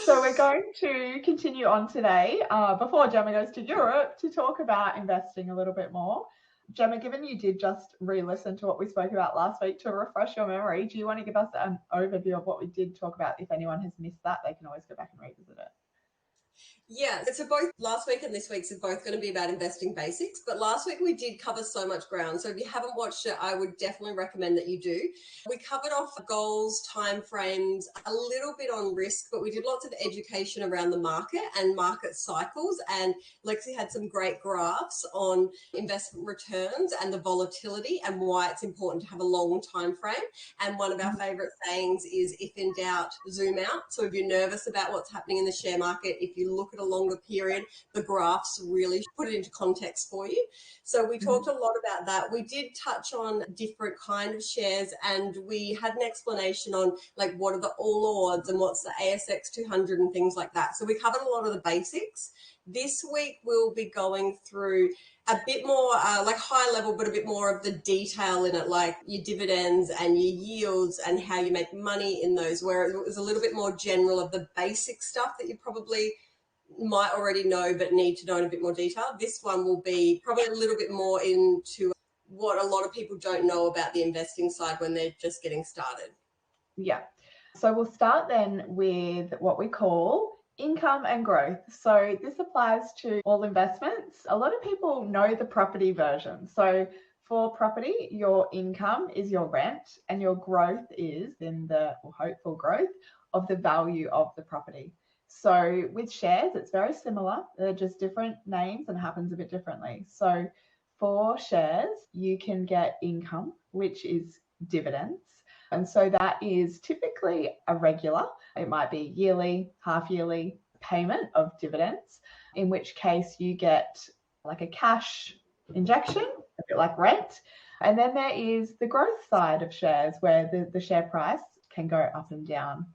So we're going to continue on today before Gemma goes to Europe to talk about investing a little bit more. Gemma, given you did just re-listen to what we spoke about last week, to refresh your memory, do you want to give us an overview of what we did talk about? If anyone has missed that, they can always go back and revisit it. Yeah, so both last week and this week's are both going to be about investing basics, but last week we did cover so much ground. So if you haven't watched it, I would definitely recommend that you do. We covered off goals, timeframes, a little bit on risk, but we did lots of education around the market and market cycles. And Lexi had some great graphs on investment returns and the volatility and why it's important to have a long time frame. And one of our favorite sayings is, if in doubt, zoom out. So if you're nervous about what's happening in the share market, if you look at a longer period, the graphs really put it into context for you. So we talked a lot about that. We did touch on different kind of shares, and we had an explanation on like what are the all odds and what's the ASX 200 and things like that. So we covered a lot of the basics. This week we'll be going through a bit more like high level, but a bit more of the detail in it, like your dividends and your yields and how you make money in those, where it was a little bit more general of the basic stuff that you probably might already know but need to know in a bit more detail. This one will be probably a little bit more into what a lot of people don't know about the investing side when they're just getting started. Yeah. So we'll start then with what we call income and growth. So this applies to all investments. A lot of people know the property version. So for property, your income is your rent and your growth is then the hopeful growth of the value of the property. So with shares, it's very similar. They're just different names and happens a bit differently. So for shares, you can get income, which is dividends. And so that is typically a regular. It might be yearly, half yearly payment of dividends, in which case you get like a cash injection, a bit like rent. And then there is the growth side of shares where the share price can go up and down.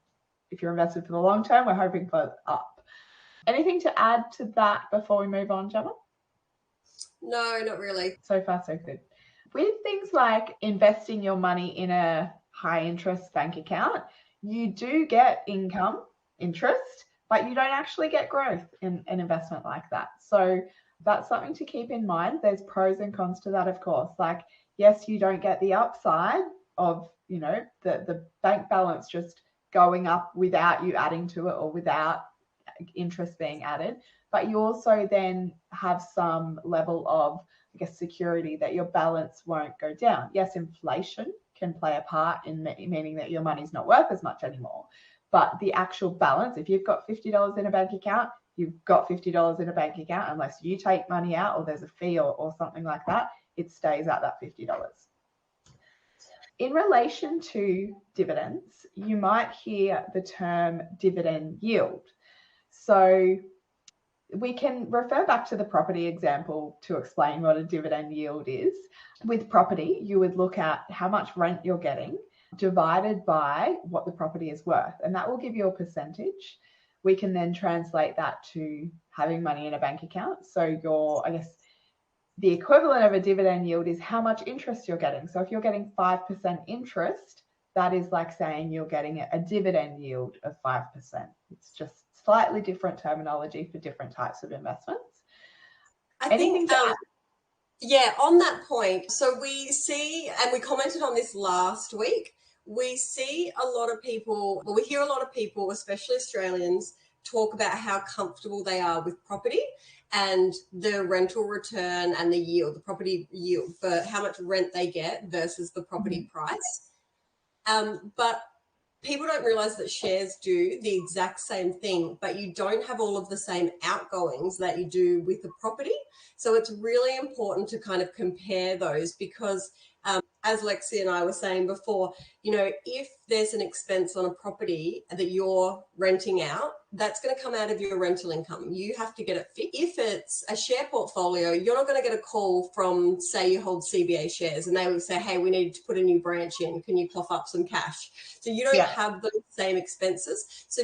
If you're invested for the long term, we're hoping for up. Anything to add to that before we move on, Gemma? No, not really. So far, so good. With things like investing your money in a high interest bank account, you do get income, interest, but you don't actually get growth in an investment like that. So that's something to keep in mind. There's pros and cons to that, of course. Like, yes, you don't get the upside of, the bank balance just going up without you adding to it or without interest being added, but you also then have some level of, security that your balance won't go down. Yes, inflation can play a part in meaning that your money's not worth as much anymore, but the actual balance, if you've got $50 in a bank account, you've got $50 in a bank account unless you take money out or there's a fee or something like that, it stays at that $50. In relation to dividends, you might hear the term dividend yield. So we can refer back to the property example to explain what a dividend yield is. With property, you would look at how much rent you're getting divided by what the property is worth, and that will give you a percentage. We can then translate that to having money in a bank account. So the equivalent of a dividend yield is how much interest you're getting. So if you're getting 5% interest, that is like saying you're getting a dividend yield of 5%. It's just slightly different terminology for different types of investments. Anything to add? Yeah, on that point, so we see, and we commented on this last week, we see a lot of people, we hear a lot of people, especially Australians, talk about how comfortable they are with property and the rental return and the yield, the property yield for how much rent they get versus the property price. But people don't realize that shares do the exact same thing, but you don't have all of the same outgoings that you do with the property. So it's really important to kind of compare those because as Lexi and I were saying before, if there's an expense on a property that you're renting out, that's going to come out of your rental income. You have to get it fixed. If it's a share portfolio, you're not going to get a call from, say, you hold CBA shares and they will say, hey, we need to put a new branch in. Can you cough up some cash? So you don't have those same expenses. So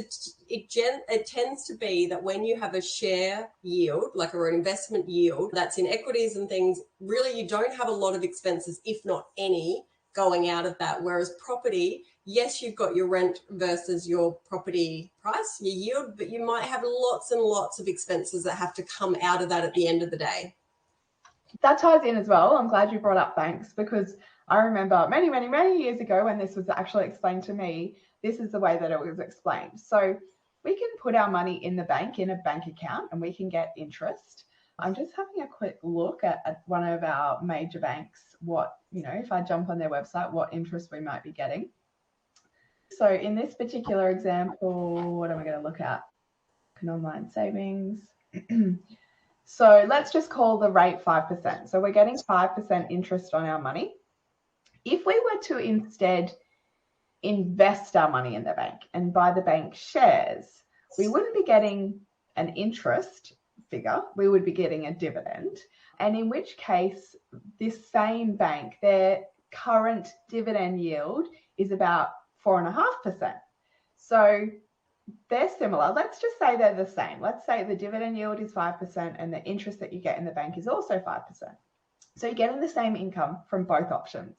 it tends to be that when you have a share yield, like an investment yield that's in equities and things, really you don't have a lot of expenses, if not any, going out of that. Whereas property, yes, you've got your rent versus your property price, your yield, but you might have lots and lots of expenses that have to come out of that at the end of the day. That ties in as well. I'm glad you brought up banks, because I remember many, many, many years ago when this was actually explained to me, this is the way that it was explained. So we can put our money in the bank, in a bank account, and we can get interest. I'm just having a quick look at one of our major banks, what, if I jump on their website, what interest we might be getting. So in this particular example, what am I going to look at? An online savings. So let's just call the rate 5%. So we're getting 5% interest on our money. If we were to instead invest our money in the bank and buy the bank shares, we wouldn't be getting an interest figure, we would be getting a dividend. And in which case, this same bank, their current dividend yield is about 4.5%. So they're similar. Let's just say they're the same. Let's say the dividend yield is 5% and the interest that you get in the bank is also 5%. So you're getting the same income from both options,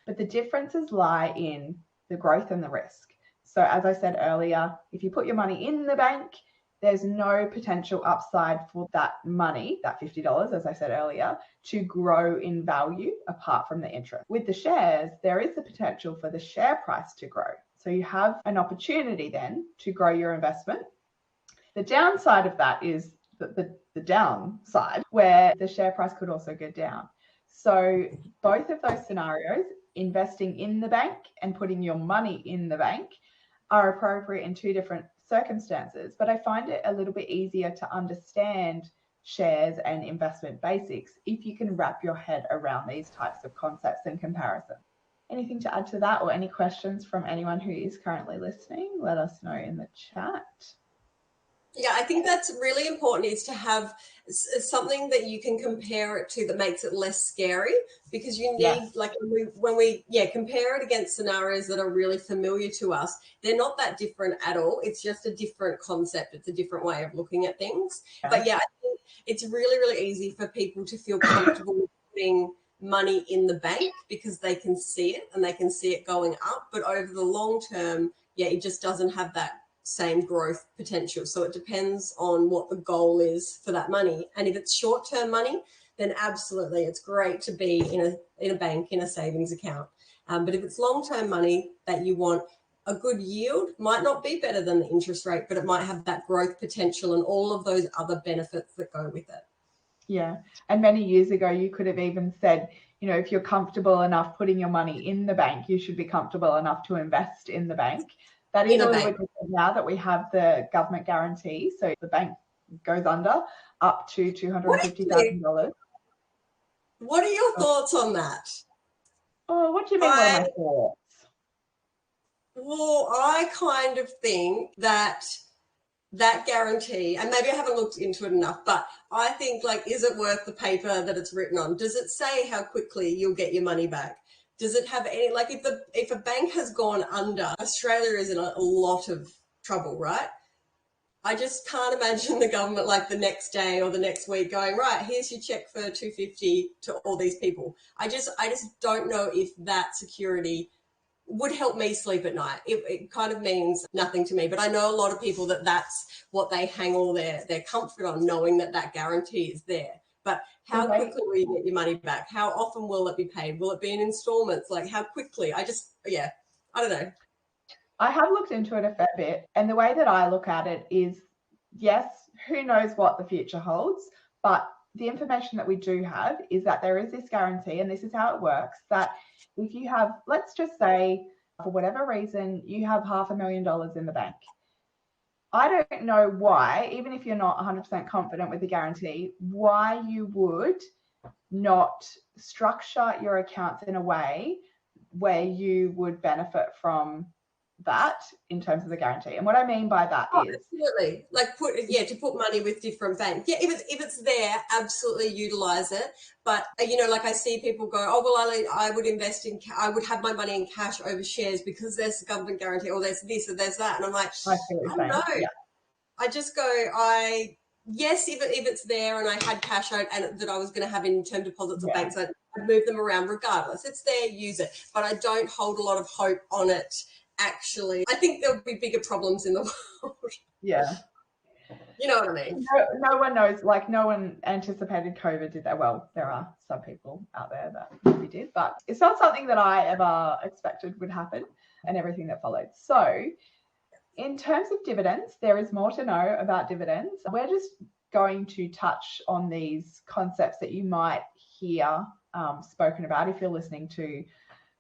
but the differences lie in the growth and the risk. So as I said earlier, if you put your money in the bank, there's no potential upside for that money, that $50, as I said earlier, to grow in value apart from the interest. With the shares, there is the potential for the share price to grow. So you have an opportunity then to grow your investment. The downside of that is the downside, where the share price could also go down. So both of those scenarios, investing in the bank and putting your money in the bank, are appropriate in two different circumstances. But I find it a little bit easier to understand shares and investment basics if you can wrap your head around these types of concepts and comparison. Anything to add to that, or any questions from anyone who is currently listening? Let us know in the chat. Yeah, I think that's really important, is to have something that you can compare it to that makes it less scary, because you need, like when we compare it against scenarios that are really familiar to us, they're not that different at all. It's just a different concept. It's a different way of looking at things. Yeah. But yeah, I think it's really, really easy for people to feel comfortable with putting money in the bank because they can see it and they can see it going up. But over the long term, it just doesn't have that same growth potential. So it depends on what the goal is for that money. And if it's short-term money, then absolutely it's great to be in a bank, in a savings account. But if it's long-term money that you want, a good yield might not be better than the interest rate, but it might have that growth potential and all of those other benefits that go with it. Yeah. And many years ago, you could have even said, if you're comfortable enough putting your money in the bank, you should be comfortable enough to invest in the bank. That is a little bit different now that we have the government guarantee. So the bank goes under up to $250,000. What are your thoughts on that? Oh, what do you mean? What are my thoughts? Well, I kind of think that guarantee, and maybe I haven't looked into it enough, but I think, is it worth the paper that it's written on? Does it say how quickly you'll get your money back? Does it have any, if a bank has gone under, Australia is in a lot of trouble, right? I just can't imagine the government the next day or the next week going, right, here's your check for $250 to all these people. I just don't know if that security would help me sleep at night. It kind of means nothing to me, but I know a lot of people that's what they hang all their comfort on, knowing that guarantee is there. But how quickly will you get your money back? How often will it be paid? Will it be in installments? How quickly? I don't know. I have looked into it a fair bit, and the way that I look at it is, yes, who knows what the future holds, but the information that we do have is that there is this guarantee, and this is how it works, that if you have, let's just say, for whatever reason, you have $500,000 in the bank. I don't know why, even if you're not 100% confident with the guarantee, why you would not structure your accounts in a way where you would benefit from that in terms of the guarantee. And what I mean by that is absolutely to put money with different banks. Yeah, if it's there, absolutely utilize it. But I see people go, oh well, I would invest in, I would have my money in cash over shares because there's a government guarantee, or there's this or there's that, and I'm like, I don't know. Yeah. I just go, I yes, if it's there and I had cash out and that I was going to have in term deposits or Yeah. banks, I'd move them around regardless. It's there, use it. But I don't hold a lot of hope on it, actually. I think there'll be bigger problems in the world. Yeah. You know what I mean? No one knows, like no one anticipated COVID, did they? Well, there are some people out there that maybe did, but it's not something that I ever expected would happen and everything that followed. So in terms of dividends, there is more to know about dividends. We're just going to touch on these concepts that you might hear spoken about if you're listening to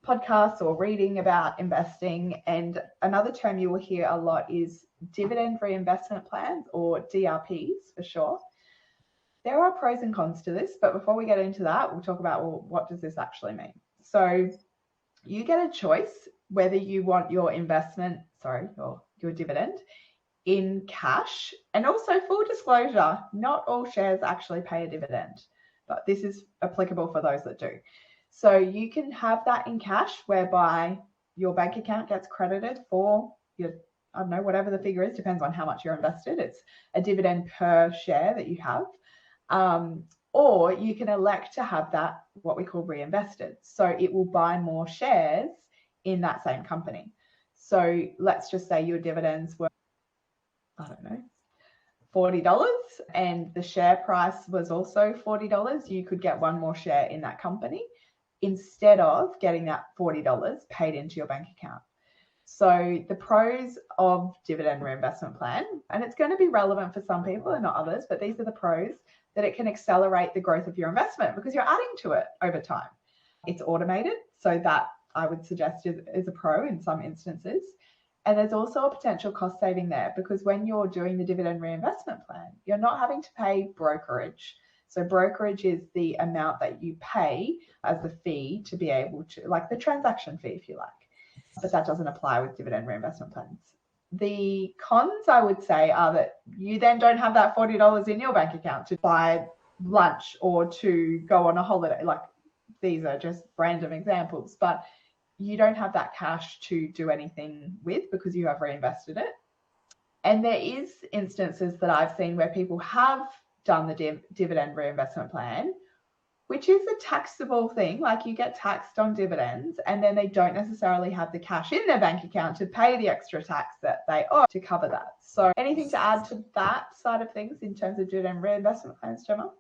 podcasts or reading about investing. And another term you will hear a lot is dividend reinvestment plans, or DRPs for short. There are pros and cons to this, but before we get into that, we'll talk about, well, what does this actually mean? So you get a choice whether you want your your dividend in cash. And also, full disclosure, not all shares actually pay a dividend, but this is applicable for those that do. So you can have that in cash, whereby your bank account gets credited for your, I don't know, whatever the figure is, depends on how much you're invested. It's a dividend per share that you have. Or you can elect to have that, what we call reinvested. So it will buy more shares in that same company. So let's just say your dividends were, I don't know, $40, and the share price was also $40. You could get one more share in that company instead of getting that $40 paid into your bank account. So the pros of dividend reinvestment plan, and it's going to be relevant for some people and not others, but these are the pros: that it can accelerate the growth of your investment because you're adding to it over time. It's automated, so that I would suggest is a pro in some instances. And there's also a potential cost saving there, because when you're doing the dividend reinvestment plan, you're not having to pay brokerage. So brokerage is the amount that you pay as the fee to be able to, like the transaction fee, if you like. But that doesn't apply with dividend reinvestment plans. The cons, I would say, are that you then don't have that $40 in your bank account to buy lunch or to go on a holiday. Like, these are just random examples, but you don't have that cash to do anything with because you have reinvested it. And there is instances that I've seen where people have done the dividend reinvestment plan, which is a taxable thing. Like, you get taxed on dividends, and then they don't necessarily have the cash in their bank account to pay the extra tax that they owe to cover that. So anything to add to that side of things in terms of dividend reinvestment plans, Gemma?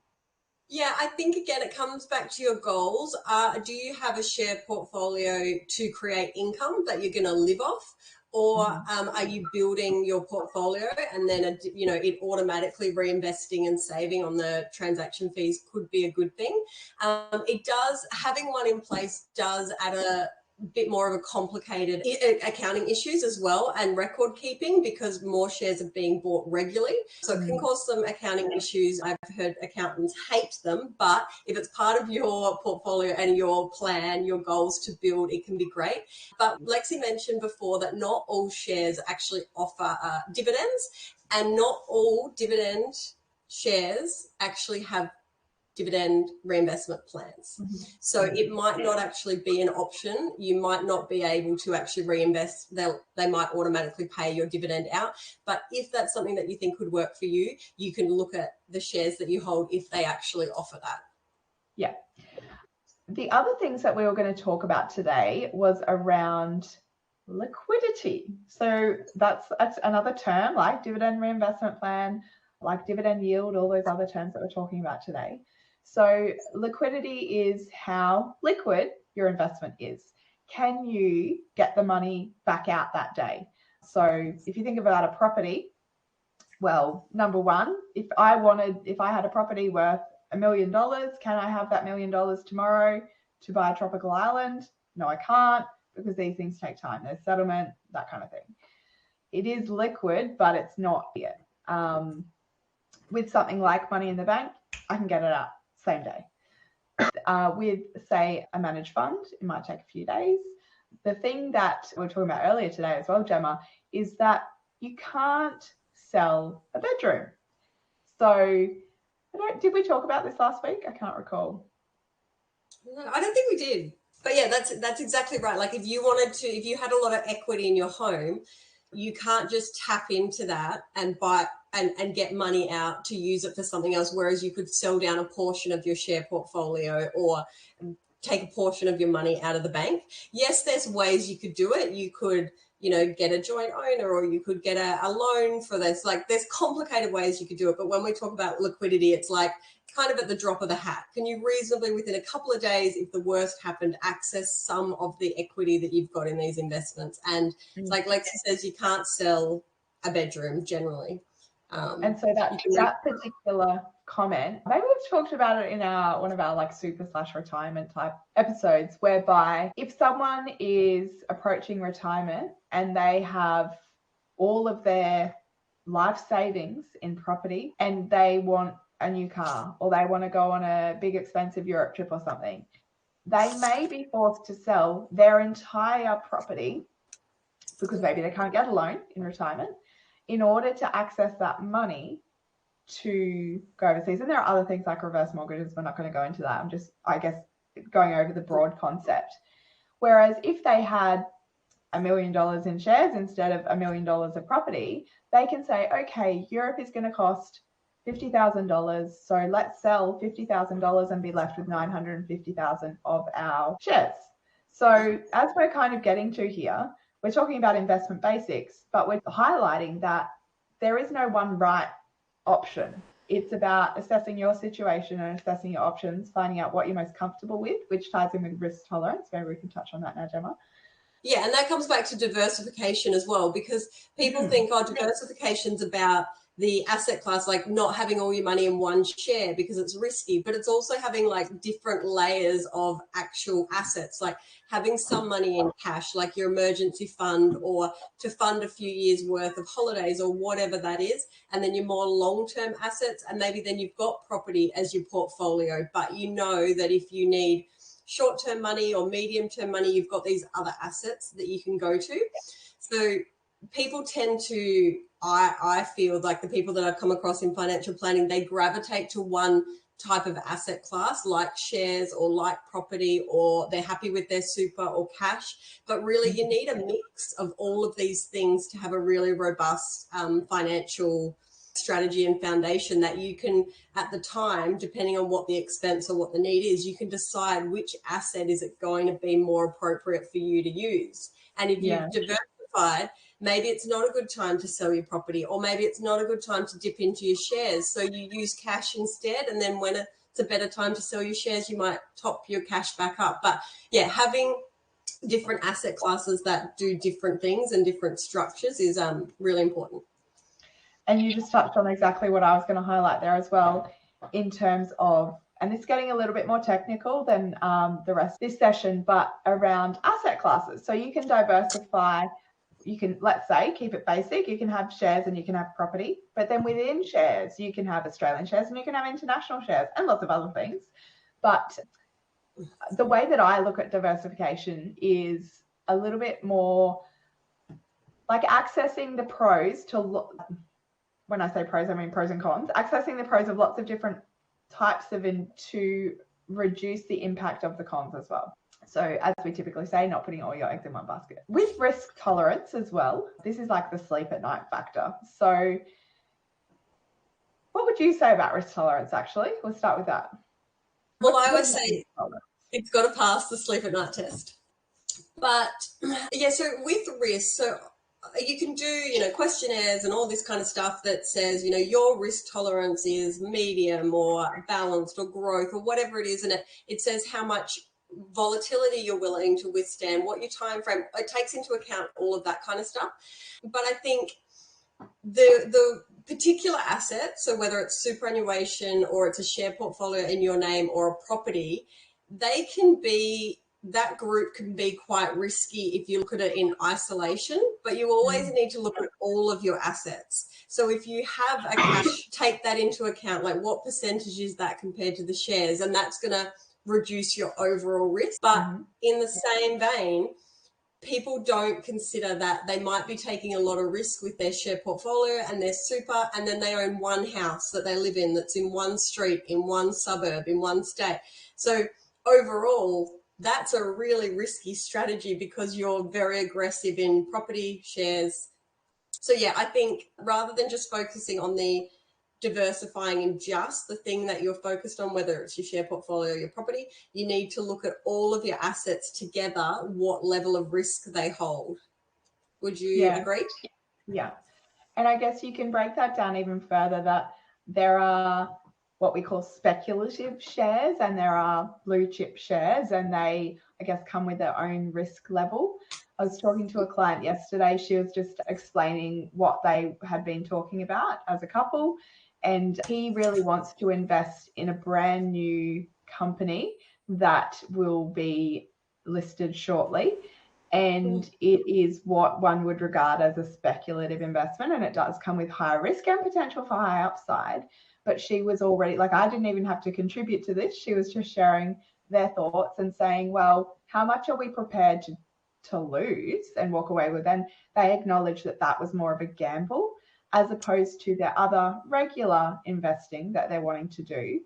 Yeah, I think, again, it comes back to your goals. Do you have a share portfolio to create income that you're going to live off? Or are you building your portfolio and then, it automatically reinvesting and saving on the transaction fees could be a good thing. Having one in place does add a bit more of a complicated accounting issues as well, and record keeping, because more shares are being bought regularly. So it can cause some accounting issues. I've heard accountants hate them, but if it's part of your portfolio and your plan, your goals to build, it can be great. But Lexi mentioned before that not all shares actually offer dividends, and not all dividend shares actually have dividend reinvestment plans. So it might not actually be an option. You might not be able to actually reinvest. They might automatically pay your dividend out. But if that's something that you think could work for you, you can look at the shares that you hold if they actually offer that. Yeah. The other things that we were going to talk about today was around liquidity. So that's another term, like dividend reinvestment plan, like dividend yield, all those other terms that we're talking about today. So liquidity is how liquid your investment is. Can you get the money back out that day? So if you think about a property, well, number one, if I had a property worth $1 million, can I have that $1 million tomorrow to buy a tropical island? No, I can't, because these things take time. There's settlement, that kind of thing. It is liquid, but it's not yet. With something like money in the bank, I can get it out same day. With, say, a managed fund, it might take a few days. The thing that we were talking about earlier today as well, Gemma, is that you can't sell a bedroom. So did we talk about this last week? I can't recall. No, I don't think we did. But yeah, that's exactly right. Like, if you had a lot of equity in your home, you can't just tap into that and buy and get money out to use it for something else, whereas you could sell down a portion of your share portfolio or take a portion of your money out of the bank. Yes, there's ways you could do it. You could, get a joint owner, or you could get a loan for this. Like, there's complicated ways you could do it. But when we talk about liquidity, it's like kind of at the drop of the hat. Can you reasonably, within a couple of days, if the worst happened, access some of the equity that you've got in these investments? And like Lexi says, you can't sell a bedroom generally. And so that particular comment, maybe we've talked about it in one of our like super/retirement type episodes, whereby if someone is approaching retirement and they have all of their life savings in property and they want a new car, or they want to go on a big expensive Europe trip or something, they may be forced to sell their entire property because maybe they can't get a loan in retirement, in order to access that money to go overseas. And there are other things like reverse mortgages. We're not going to go into that. I'm just, I guess, going over the broad concept. Whereas if they had $1 million in shares instead of $1 million of property, they can say, okay, Europe is going to cost $50,000. So let's sell $50,000 and be left with $950,000 of our shares. So as we're kind of getting to here, we're talking about investment basics, but we're highlighting that there is no one right option. It's about assessing your situation and assessing your options, finding out what you're most comfortable with, which ties in with risk tolerance. Maybe we can touch on that now, Gemma. Yeah, and that comes back to diversification as well, because people think, diversification's about the asset class, like not having all your money in one share because it's risky, but it's also having like different layers of actual assets, like having some money in cash, like your emergency fund, or to fund a few years worth of holidays or whatever that is. And then your more long-term assets. And maybe then you've got property as your portfolio, but you know that if you need short-term money or medium-term money, you've got these other assets that you can go to. So people tend to, I feel like the people that I've come across in financial planning, they gravitate to one type of asset class, like shares or like property, or they're happy with their super or cash. But really, you need a mix of all of these things to have a really robust financial strategy and foundation that you can, at the time, depending on what the expense or what the need is, you can decide which asset is it going to be more appropriate for you to use. And if you've diversified, maybe it's not a good time to sell your property, or maybe it's not a good time to dip into your shares. So you use cash instead. And then when it's a better time to sell your shares, you might top your cash back up. But yeah, having different asset classes that do different things and different structures is really important. And you just touched on exactly what I was going to highlight there as well, in terms of, and this is getting a little bit more technical than the rest of this session, but around asset classes. So you can diversify. You can, let's say, keep it basic. You can have shares and you can have property, but then within shares, you can have Australian shares and you can have international shares and lots of other things. But the way that I look at diversification is a little bit more like accessing the pros to, when I say pros, I mean pros and cons, accessing the pros of lots of different types of to reduce the impact of the cons as well. So as we typically say, not putting all your eggs in one basket. With risk tolerance as well, this is like the sleep at night factor. So what would you say about risk tolerance, actually? Let's start with that. Well, I would say it's got to pass the sleep at night test. But yeah, so with risk, so you can do, questionnaires and all this kind of stuff that says, your risk tolerance is medium or balanced or growth or whatever it is. And it says how much volatility you're willing to withstand, what your time frame, it takes into account all of that kind of stuff. But I think the particular asset, so whether it's superannuation or it's a share portfolio in your name or a property, that group can be quite risky if you look at it in isolation, but you always need to look at all of your assets. So if you have a cash, take that into account, like what percentage is that compared to the shares, and that's going to reduce your overall risk. But in the same vein, people don't consider that they might be taking a lot of risk with their share portfolio and their super, and then they own one house that they live in that's in one street, in one suburb, in one state. So overall, that's a really risky strategy because you're very aggressive in property, shares, So yeah, I think rather than just focusing on the diversifying in just the thing that you're focused on, whether it's your share portfolio or your property, you need to look at all of your assets together, what level of risk they hold. Would you agree? Yeah. And I guess you can break that down even further, that there are what we call speculative shares and there are blue chip shares, and they, I guess, come with their own risk level. I was talking to a client yesterday. She was just explaining what they had been talking about as a couple, and he really wants to invest in a brand new company that will be listed shortly. And it is what one would regard as a speculative investment, and it does come with higher risk and potential for high upside. But she was already, like, I didn't even have to contribute to this. She was just sharing their thoughts and saying, well, how much are we prepared to lose and walk away with? And they acknowledged that that was more of a gamble as opposed to their other regular investing that they're wanting to do.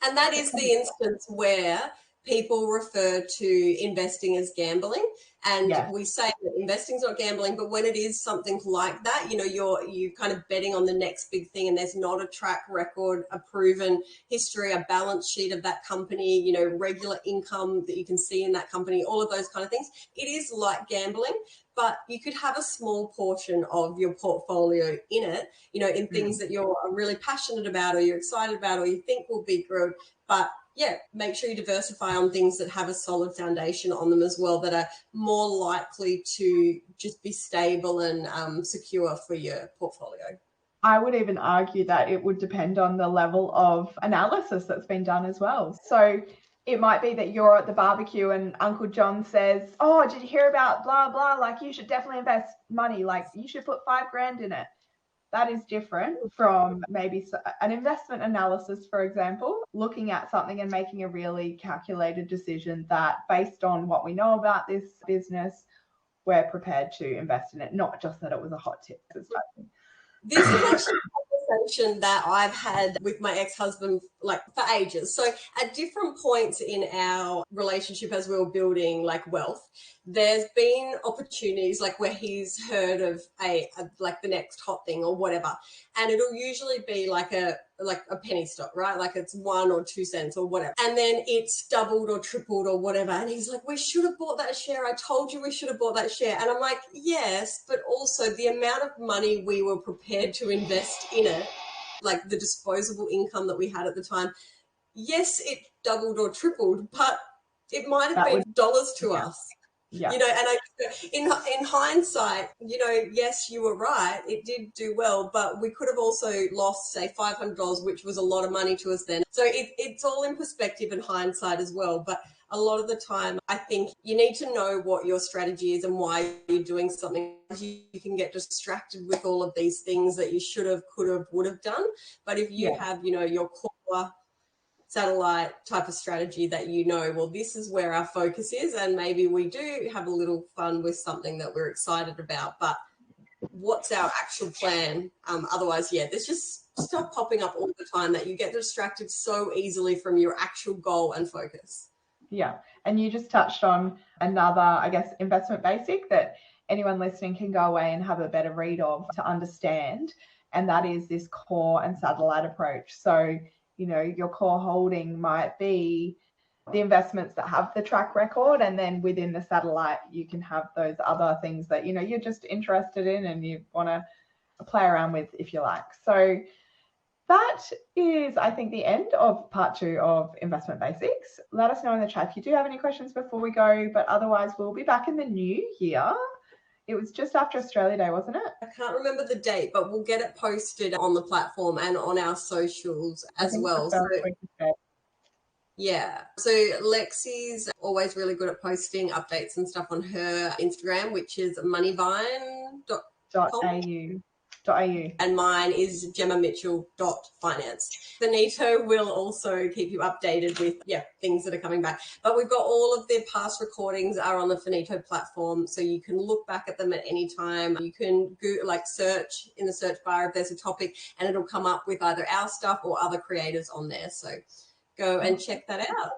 And that is the instance where people refer to investing as gambling. And we say that investing is not gambling, but when it is something like that, you know, you're kind of betting on the next big thing, and there's not a track record, a proven history, a balance sheet of that company, you know, regular income that you can see in that company, all of those kind of things. It is like gambling, but you could have a small portion of your portfolio in it, you know, in things that you're really passionate about or you're excited about or you think will be good. But yeah, make sure you diversify on things that have a solid foundation on them as well, that are more likely to just be stable and secure for your portfolio. I would even argue that it would depend on the level of analysis that's been done as well. So it might be that you're at the barbecue and Uncle John says, oh, did you hear about blah, blah? Like, you should definitely invest money. Like, you should put $5,000 in it. That is different from maybe an investment analysis, for example, looking at something and making a really calculated decision that based on what we know about this business, we're prepared to invest in it, not just that it was a hot tip. This is actually a conversation that I've had with my ex-husband like for ages. So at different points in our relationship as we were building like wealth, there's been opportunities like where he's heard of a like the next hot thing or whatever, and it'll usually be like a penny stock, right? Like it's 1 or 2 cents or whatever, and then it's doubled or tripled or whatever, and he's like, we should have bought that share, I told you we should have bought that share. And I'm like, yes, but also the amount of money we were prepared to invest in it, like the disposable income that we had at the time, yes, it doubled or tripled, but it might have been dollars to us. Yeah. You know, and in hindsight, you know, yes, you were right. It did do well, but we could have also lost, say, $500, which was a lot of money to us then. So it's all in perspective and hindsight as well. But a lot of the time, I think you need to know what your strategy is and why you're doing something. You can get distracted with all of these things that you should have, could have, would have done. But if you have, you know, your core satellite type of strategy that, you know, well, this is where our focus is, and maybe we do have a little fun with something that we're excited about, but what's our actual plan? Otherwise, there's just stuff popping up all the time that you get distracted so easily from your actual goal and focus. Yeah. And you just touched on another, I guess, investment basic that anyone listening can go away and have a better read of to understand. And that is this core and satellite approach. So, you know, your core holding might be the investments that have the track record, and then within the satellite you can have those other things that, you know, you're just interested in and you want to play around with, if you like. So that is, I think, the end of part 2 of investment basics. Let us know in the chat if you do have any questions before we go, but otherwise we'll be back in the new year. It was just after Australia Day, wasn't it? I can't remember the date, but we'll get it posted on the platform and on our socials as well. So, yeah. So Lexi's always really good at posting updates and stuff on her Instagram, which is moneyvine.com. And mine is GemmaMitchell.Finance. Benito will also keep you updated with things that are coming back. But we've got all of the past recordings are on the Finito platform, so you can look back at them at any time. You can search in the search bar if there's a topic, and it'll come up with either our stuff or other creators on there. So go and check that out.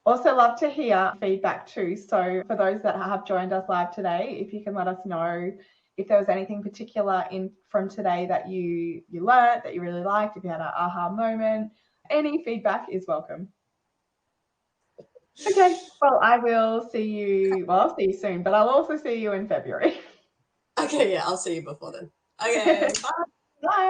Also love to hear feedback too. So for those that have joined us live today, if you can let us know if there was anything particular from today that you learnt, that you really liked, if you had an aha moment, any feedback is welcome. Okay, well, I'll see you soon, but I'll also see you in February. Okay, yeah, I'll see you before then. Okay, bye. Bye.